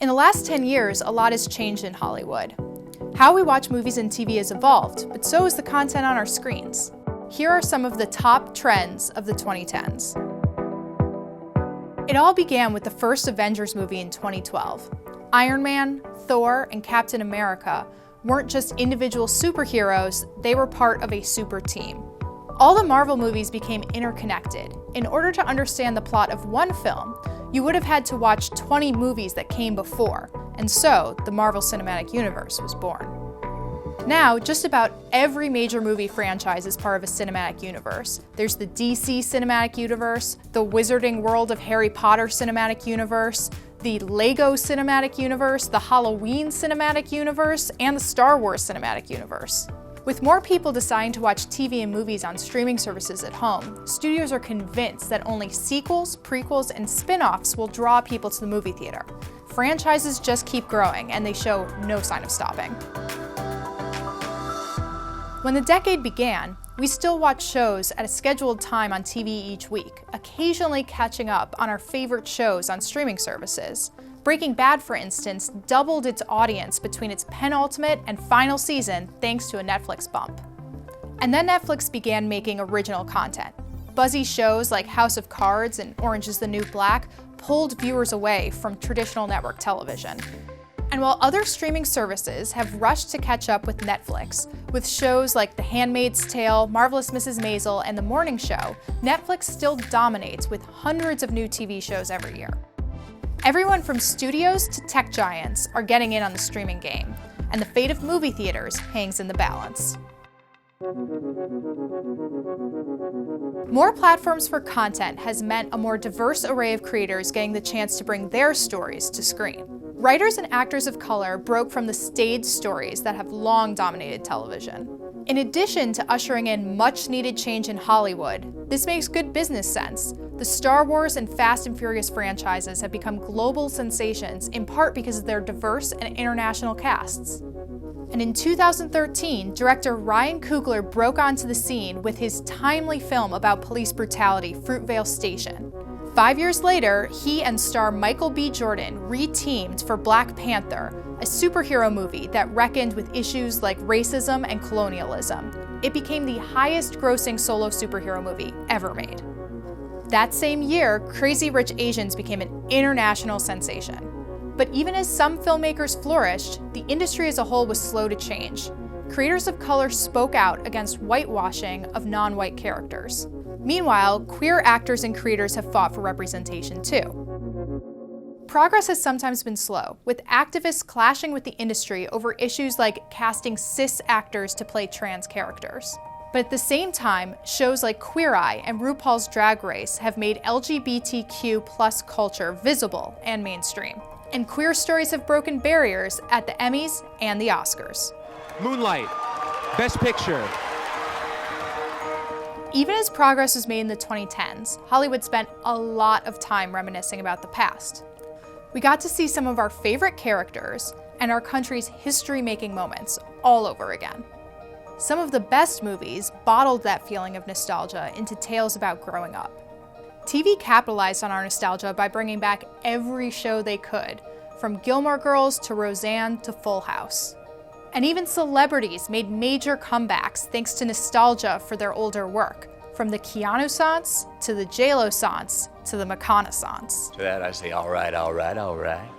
In the last 10 years, a lot has changed in Hollywood. How we watch movies and TV has evolved, but so has the content on our screens. Here are some of the top trends of the 2010s. It all began with the first Avengers movie in 2012. Iron Man, Thor, and Captain America weren't just individual superheroes, they were part of a super team. All the Marvel movies became interconnected. In order to understand the plot of one film, you would have had to watch 20 movies that came before, and so the Marvel Cinematic Universe was born. Now, just about every major movie franchise is part of a cinematic universe. There's the DC Cinematic Universe, the Wizarding World of Harry Potter Cinematic Universe, the Lego Cinematic Universe, the Halloween Cinematic Universe, and the Star Wars Cinematic Universe. With more people deciding to watch TV and movies on streaming services at home, studios are convinced that only sequels, prequels, and spin-offs will draw people to the movie theater. Franchises just keep growing, and they show no sign of stopping. When the decade began, we still watched shows at a scheduled time on TV each week, occasionally catching up on our favorite shows on streaming services. Breaking Bad, for instance, doubled its audience between its penultimate and final season thanks to a Netflix bump. And then Netflix began making original content. Buzzy shows like House of Cards and Orange is the New Black pulled viewers away from traditional network television. And while other streaming services have rushed to catch up with Netflix, with shows like The Handmaid's Tale, Marvelous Mrs. Maisel, and The Morning Show, Netflix still dominates with hundreds of new TV shows every year. Everyone from studios to tech giants are getting in on the streaming game, and the fate of movie theaters hangs in the balance. More platforms for content has meant a more diverse array of creators getting the chance to bring their stories to screen. Writers and actors of color broke from the staged stories that have long dominated television. In addition to ushering in much-needed change in Hollywood, this makes good business sense. The Star Wars and Fast and Furious franchises have become global sensations in part because of their diverse and international casts. And in 2013, director Ryan Coogler broke onto the scene with his timely film about police brutality, Fruitvale Station. 5 years later, he and star Michael B. Jordan re-teamed for Black Panther, a superhero movie that reckoned with issues like racism and colonialism. It became the highest-grossing solo superhero movie ever made. That same year, Crazy Rich Asians became an international sensation. But even as some filmmakers flourished, the industry as a whole was slow to change. Creators of color spoke out against whitewashing of non-white characters. Meanwhile, queer actors and creators have fought for representation too. Progress has sometimes been slow, with activists clashing with the industry over issues like casting cis actors to play trans characters. But at the same time, shows like Queer Eye and RuPaul's Drag Race have made LGBTQ+ culture visible and mainstream. And queer stories have broken barriers at the Emmys and the Oscars. Moonlight, Best Picture. Even as progress was made in the 2010s, Hollywood spent a lot of time reminiscing about the past. We got to see some of our favorite characters and our country's history-making moments all over again. Some of the best movies bottled that feeling of nostalgia into tales about growing up. TV capitalized on our nostalgia by bringing back every show they could, from Gilmore Girls to Roseanne to Full House. And even celebrities made major comebacks thanks to nostalgia for their older work, from the Keanu-sance to the J-Lo-sance to the McConaughey-sance. To that I say, all right, all right, all right.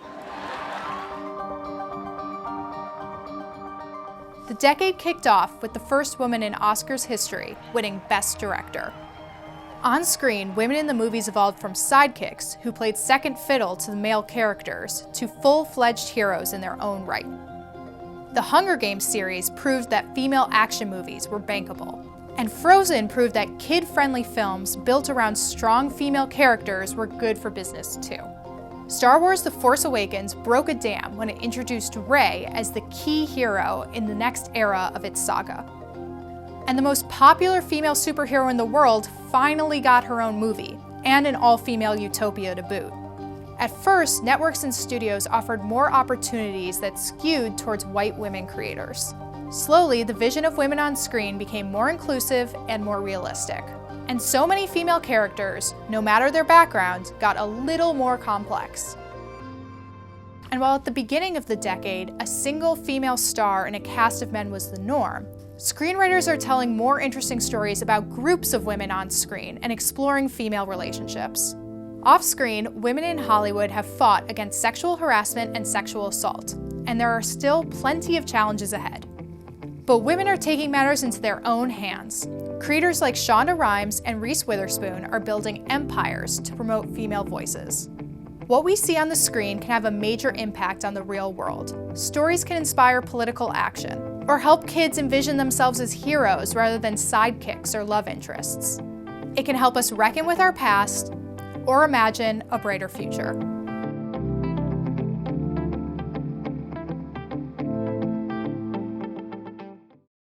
The decade kicked off with the first woman in Oscars history winning Best Director. On screen, women in the movies evolved from sidekicks who played second fiddle to the male characters to full-fledged heroes in their own right. The Hunger Games series proved that female action movies were bankable. And Frozen proved that kid-friendly films built around strong female characters were good for business too. Star Wars: The Force Awakens broke a dam when it introduced Rey as the key hero in the next era of its saga. And the most popular female superhero in the world finally got her own movie, and an all-female utopia to boot. At first, networks and studios offered more opportunities that skewed towards white women creators. Slowly, the vision of women on screen became more inclusive and more realistic. And so many female characters, no matter their background, got a little more complex. And while at the beginning of the decade, a single female star in a cast of men was the norm, screenwriters are telling more interesting stories about groups of women on screen and exploring female relationships. Off-screen, women in Hollywood have fought against sexual harassment and sexual assault, and there are still plenty of challenges ahead. But women are taking matters into their own hands. Creators like Shonda Rhimes and Reese Witherspoon are building empires to promote female voices. What we see on the screen can have a major impact on the real world. Stories can inspire political action, or help kids envision themselves as heroes rather than sidekicks or love interests. It can help us reckon with our past, or imagine a brighter future.